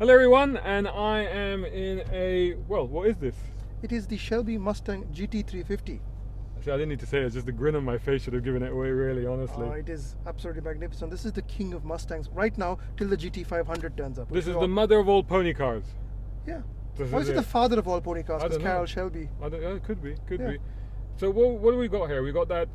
Hello everyone, and I am in a, well, what is this? It is the Shelby Mustang GT350. See, I didn't need to say it, it's just the grin on my face should have given it away, really, honestly. It is absolutely magnificent. This is the king of Mustangs right now till the GT500 turns up. This is the mother of all pony cars. Yeah. This Why is it the father of all pony cars? I It's don't know. Carroll Shelby. I don't know, it could be, Yeah. be. So what do we got here? We got that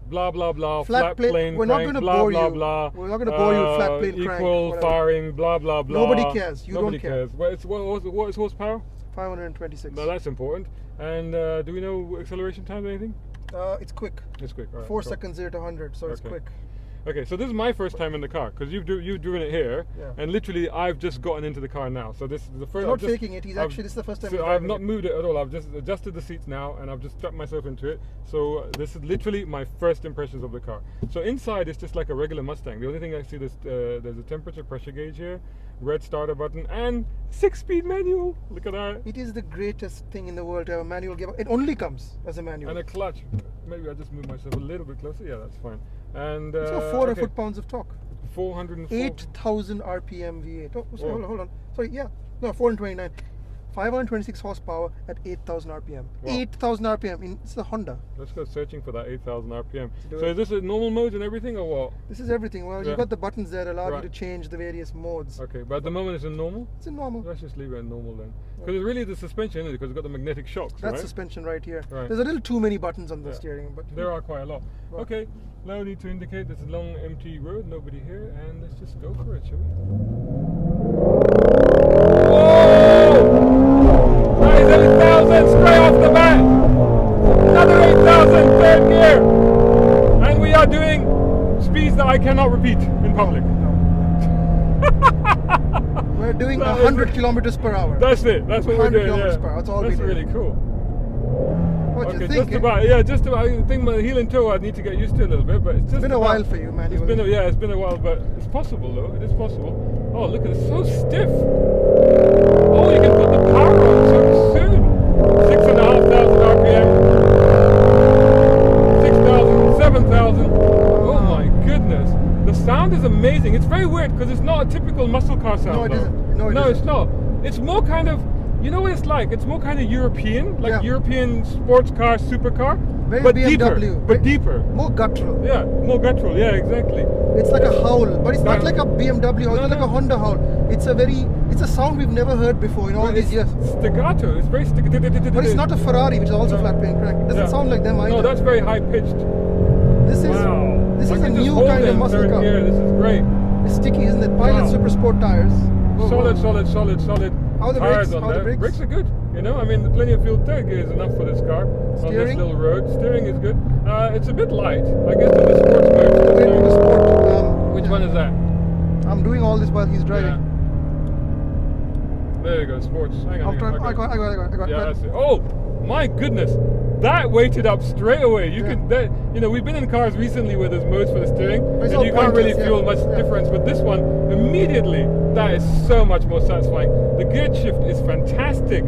blah blah blah, flat plane We're not crank, going to blah bore blah you. blah. We're not going to bore you with flat plane crank. Equal whatever. firing, blah blah blah. Nobody cares. You Nobody don't care. cares. What is horsepower? 526. No, that's important. And do we know acceleration time or anything? It's quick. It's quick. All right, 4 cool. seconds 0 to 100, so it's Okay. quick. Okay, so this is my first time in the car because you've driven it here, Yeah. and literally I've just gotten into the car now. So this is the first. You're not faking it. This is the first time. So I've not moved it at all. I've just adjusted the seats now, and I've just strapped myself into it. So this is literally my first impressions of the car. So inside it's just like a regular Mustang. The only thing I see is there's a temperature pressure gauge here, red starter button, and 6-speed manual. Look at that. It is the greatest thing in the world to have a manual gearbox. It only comes as a manual. And a clutch. Maybe I just move myself a little bit closer. Yeah, that's fine. And It's got 4 okay. foot-pounds of torque. 404. 8,000 RPM V8. Oh, sorry, Whoa. hold on. Sorry, yeah. No, 429. 526 horsepower at 8,000 RPM. Wow. 8,000 RPM. It's the Honda. Let's go searching for that 8,000 RPM. do So it. is this a normal mode and everything, or what? This is everything. Well, Yeah. you've got the buttons there that allow you Right. to change the various modes. Okay, but at the moment it's in normal? It's in normal. Let's just leave it in normal then. Because it's really the suspension, isn't it? Because it's got the magnetic shocks, That's right? suspension right here. Right. There's a little too many buttons on the Yeah. steering, but There are quite a lot. Right. Okay, no need to indicate there's a long empty road, nobody here, and let's just go for it, shall we? Whoa! That is 8,000 straight off the bat! Another 8,000, third gear! And we are doing speeds that I cannot repeat in public. we're doing That is 100 kilometers per hour. That's it, that's what we're 100 doing, kilometers yeah. per hour, that's all we That's do. really cool. What do Okay, you think? just about, yeah, just about. I think my heel and toe I need to get used to a little bit, but it's just been a about- while for you, man. It's been it's been a while, but it's possible though. It is possible. Oh, look at it, so stiff. Oh, you can put the power on so soon. 6,500 RPM. 6,000, 7,000. Oh my goodness, the sound is amazing. It's very weird because it's not a typical muscle car sound. No, it though. isn't. No, it no, isn't. it's not. It's more kind of. You know what it's like? It's more kind of European, like Yeah. European sports car, supercar, Very but BMW, deeper. But deeper. More guttural. Yeah, more guttural. Yeah, exactly. It's like a howl, but it's not Yeah. like a BMW or No, it's like no. a Honda howl. It's a sound we've never heard before in all But these years. it's staccato. It's very staccato. But it's not a Ferrari, which is also No. flat plane crank. It doesn't Yeah. sound like them either. No, that's very high pitched. This is Wow. this I is a can just new hold kind it of in muscle third car. gear. This is great. It's sticky, isn't it? Pilot Wow. Super Sport tires. Whoa, Solid, whoa. solid. How are the tires brakes? on How are the there. brakes? are good. You know, I mean, plenty of fuel. Third gear is enough for this car on this Steering? little road. Steering is good. It's a bit light. I guess in the sports mode. Wait, in the sport. Which yeah. one is that? I'm doing all this while he's driving. Yeah. There you go, sports. Hang on. I'm trying. I got. Yeah, that's it. Oh, my goodness. That weighted up straight away. You Yeah. can, you know, we've been in cars recently where there's modes for the steering, It's and all you can't really pointless, feel yeah. much Yeah. difference. But this one, immediately, that is so much more satisfying. The gear shift is fantastic.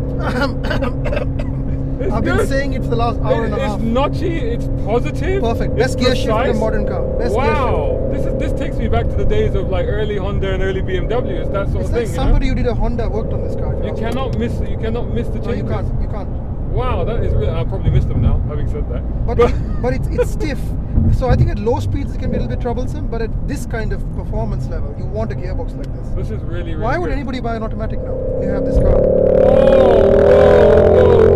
It's I've been good. saying it for the last hour and a half. It's notchy. It's positive. Perfect. It's Best gear shift in a precise. modern car. Best gear shift. Wow, this takes me back to the days of like early Honda and early BMW. It's that sort It's of like thing. somebody who did a Honda worked on this car. You cannot miss the No, changes. you can't. You can't. Wow, that is really. I'll probably miss them now. Having said that, But it's stiff. So I think at low speeds it can be a little bit troublesome. But at this kind of performance level, you want a gearbox like this. this is really. Why would good. anybody buy an automatic now when you have this car?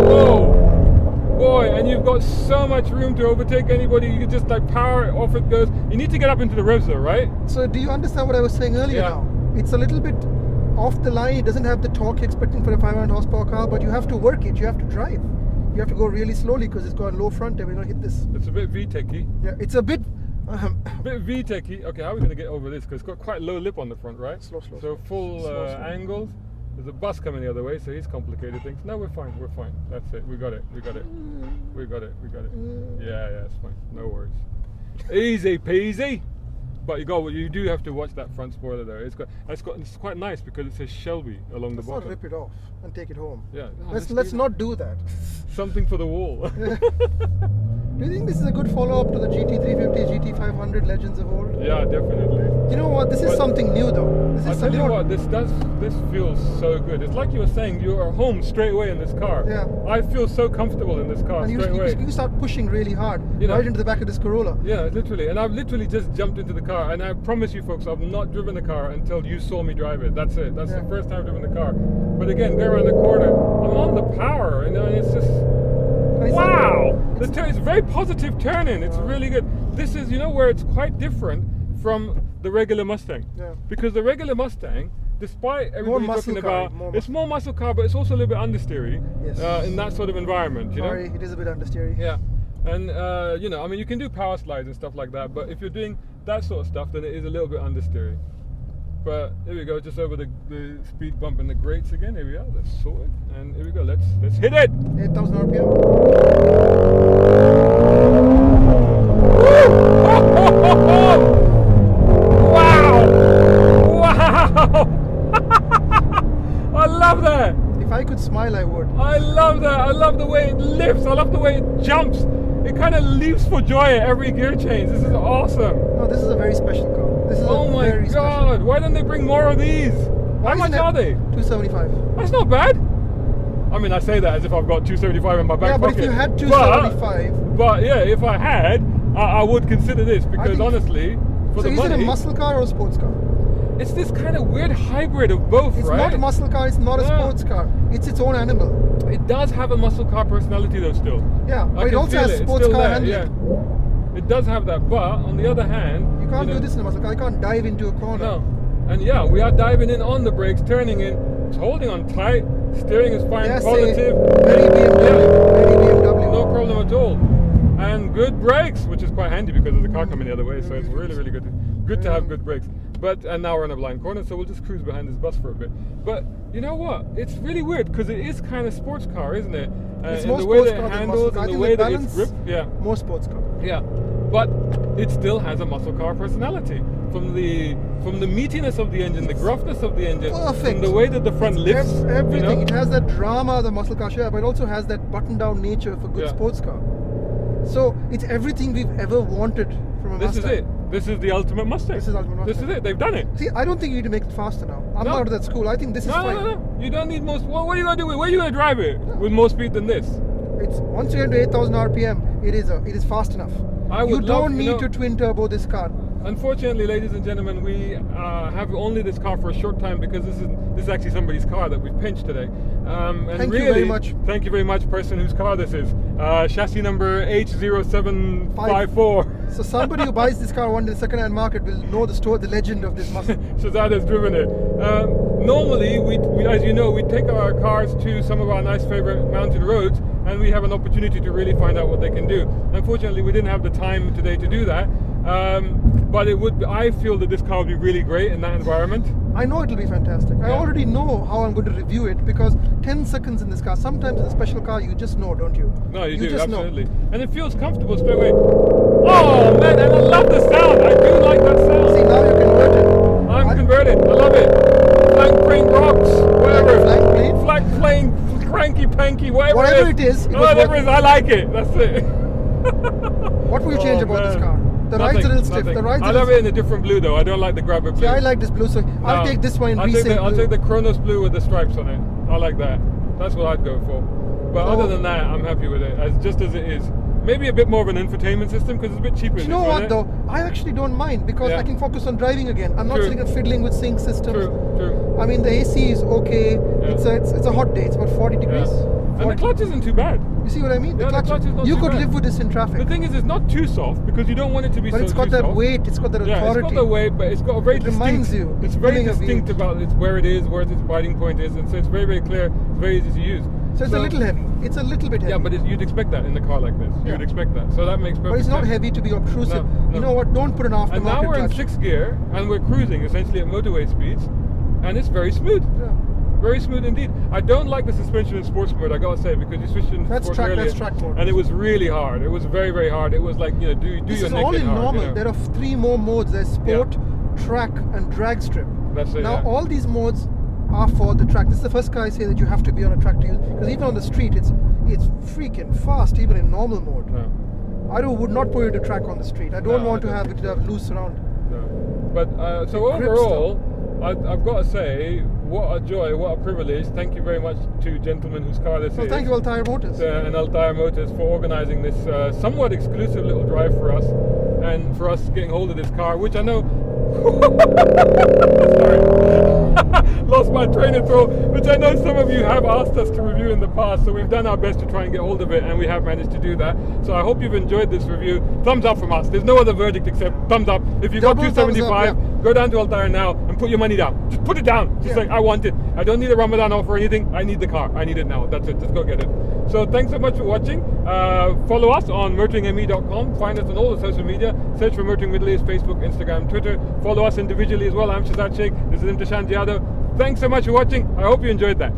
Whoa! Boy, and you've got so much room to overtake anybody. You can just like power it, off it goes. You need to get up into the revs though, right? So do you understand what I was saying earlier Yeah. now? It's a little bit off the line. It doesn't have the torque you're expecting for a 500 horsepower car, but you have to work it. You have to drive. You have to go really slowly because it's got a low front end. We're going to hit this. It's a bit VTEC-y. Yeah, it's a bit... A bit VTEC-y. Okay, how are we going to get over this? Because it's got quite low lip on the front, right? Slow. So full Slow. angles. There's a bus coming the other way, so he's complicated things. No, we're fine. That's it. We got it. We got it. Yeah, it's fine. No worries. Easy peasy. But you do have to watch that front spoiler there. It's quite nice because it says Shelby along the bottom. Let's not rip it off and take it home. Yeah. No, let's not do that. Something for the wall. Do you think this is a good follow-up to the GT350, GT500 legends of old? Yeah, definitely. You know what? This is something new, though. I tell you what, this feels so good. It's like you were saying, you are home straight away in this car. Yeah. I feel so comfortable in this car and straight away. You start pushing really hard, right into the back of this Corolla. Yeah, literally. And I've literally just jumped into the car, and I promise you, folks, I've not driven the car until you saw me drive it. That's it. That's the first time I've driven the car. But again, go around the corner, I'm on the power, and it's just. Wow! It's very positive turning. It's really good. This is, where it's quite different from the regular Mustang. Yeah. Because the regular Mustang, despite everybody talking about, it's more muscle car, but it's also a little bit understeery. Yes. In that sort of environment. Sorry, it is a bit understeery. Yeah. And I mean, you can do power slides and stuff like that, but if you're doing that sort of stuff, then it is a little bit understeery. But here we go, just over the speed bump and the grates again. Here we are, that's sorted. And here we go, let's hit it! 8,000 RPM. Wow! Wow! I love that! If I could smile, I would. I love that. I love the way it lifts. I love the way it jumps. It kind of leaps for joy at every gear change. This is awesome. No, this is a very special car. This is oh my very God! special. Why don't they bring more of these? How much are they? 275. That's not bad. I mean, I say that as if I've got 275 in my back pocket. Yeah, but if you had 275... But yeah, if I had, I would consider this because honestly, for the money... So is it a muscle car or a sports car? It's this kind of weird hybrid of both, right? It's not a muscle car, it's not a sports car. It's its own animal. It does have a muscle car personality though still. Yeah, but it also has sports car handling. Yeah. It does have that, but on the other hand... You can't do this in a muscle car, you can't dive into a corner. No. And yeah, we are diving in on the brakes, turning in, it's holding on tight, steering is fine, positive. Very BMW, very BMW. No problem at all. And good brakes, which is quite handy because there's a car coming the other way, so it's really, really good to have good brakes. And now we're in a blind corner, so we'll just cruise behind this bus for a bit. But you know what? It's really weird because it is kind of sports car, isn't it? It's more sports car than muscle car. And the way that it's gripped, more sports car. Yeah, but it still has a muscle car personality. From the meatiness of the engine, the gruffness of the engine, from the way that the front lifts. Everything. It has that drama of the muscle car, but it also has that button-down nature of a good sports car. So it's everything we've ever wanted from a Mustang. This is it. This is the ultimate Mustang. This is ultimate Mustang. This is it. They've done it. See, I don't think you need to make it faster now. I'm not out of that school. I think this is fine. No. You don't need more. What are you gonna do? Where are you gonna drive it with more speed than this? It's once you get to 8,000 RPM, it is fast enough. You don't need to twin turbo this car. Unfortunately, ladies and gentlemen, we have only this car for a short time because this is actually somebody's car that we've pinched today. Thank you very much. Thank you very much, person whose car this is. Chassis number H0754. So somebody who buys this car one day in the second-hand market will know the legend of this Mustang. Shazad has driven it. Normally, we, as you know, we take our cars to some of our nice favorite mountain roads, and we have an opportunity to really find out what they can do. Unfortunately, we didn't have the time today to do that. But I feel that this car would be really great in that environment. I know it'll be fantastic. I already know how I'm going to review it because 10 seconds in this car, sometimes in a special car, you just know, don't you? No, you do, absolutely. And it feels comfortable straight away. Oh man, and I love the sound. I do like that sound. See, now you're converted. I'm converted. I love it. Flank plane rocks, whatever. Flank plane, cranky panky, whatever it is. Whatever it is, I like it. That's it. What will you change about this car? The ride's a little stiff. I love it in a different blue though. I don't like the grabber blue. See, I like this blue, so I'll take this one in recent blue. I'll take the Kronos blue with the stripes on it. I like that. That's what I'd go for. But other than that, I'm happy with it, just as it is. Maybe a bit more of an infotainment system because it's a bit cheaper. You know what though? I actually don't mind because I can focus on driving again. I'm not sitting and fiddling with sync systems. True. I mean, the AC is okay. Yeah. It's a hot day. It's about 40 degrees. Yeah. And the clutch isn't too bad. You see what I mean? Yeah, the clutch is not you too could bad. live with this in traffic. The thing is, it's not too soft because you don't want it to be so too soft. But it's got that weight, it's got that authority. Yeah, it's got the weight, but it's got a very distinct... reminds you. It's very distinct about where it is, where its biting point is, and so it's very, very clear, it's very easy to use. So it's a little heavy. It's a little bit heavy. Yeah, but you'd expect that in a car like this. You'd expect that. So that makes perfect sense. But it's not heavy to be obtrusive. No. You know what? Don't put an aftermarket And now we're clutch. in 6th gear, and we're cruising essentially at motorway speeds, and it's very smooth. Yeah. very smooth indeed. I don't like the suspension in sports mode, I gotta say, because you switched in That's sports track. earlier, That's track mode. and it was really hard. It was very, very hard. It was like, you know, do This your is neck all in in hard, normal. you know. There are 3 more modes. There's sport, track, and drag strip. That's it, Now yeah. all these modes are for the track. This is the first car I say that you have to be on a track to use, because even on the street it's freaking fast even in normal mode. No, I would not put it to track on the street. I don't No, want I to have don't. it have loose around. no. But so The grip overall, I've got to say, what a joy, what a privilege. Thank you very much to gentlemen whose car this So is. thank you, Tayer Motors. And Tayer Motors for organising this somewhat exclusive little drive for us, and for us getting hold of this car, which I know. Sorry, lost my train of thought. Which I know some of you have asked us to review in the past, so we've done our best to try and get hold of it, and we have managed to do that. So I hope you've enjoyed this review. Thumbs up from us. There's no other verdict except thumbs up. If you got Double thumbs 275, up, yeah. go down to Tayer now and put your money down. Just put it down. Just Yeah. like, I want it. I don't need a Ramadan offer or anything. I need the car. I need it now. That's it. Just go get it. So thanks so much for watching. Follow us on motoringme.com. Find us on all the social media. Search for Motoring Middle East, Facebook, Instagram, Twitter. Follow us individually as well. I'm Shazad Sheikh. This is Imtishan Jiyado. Thanks so much for watching. I hope you enjoyed that.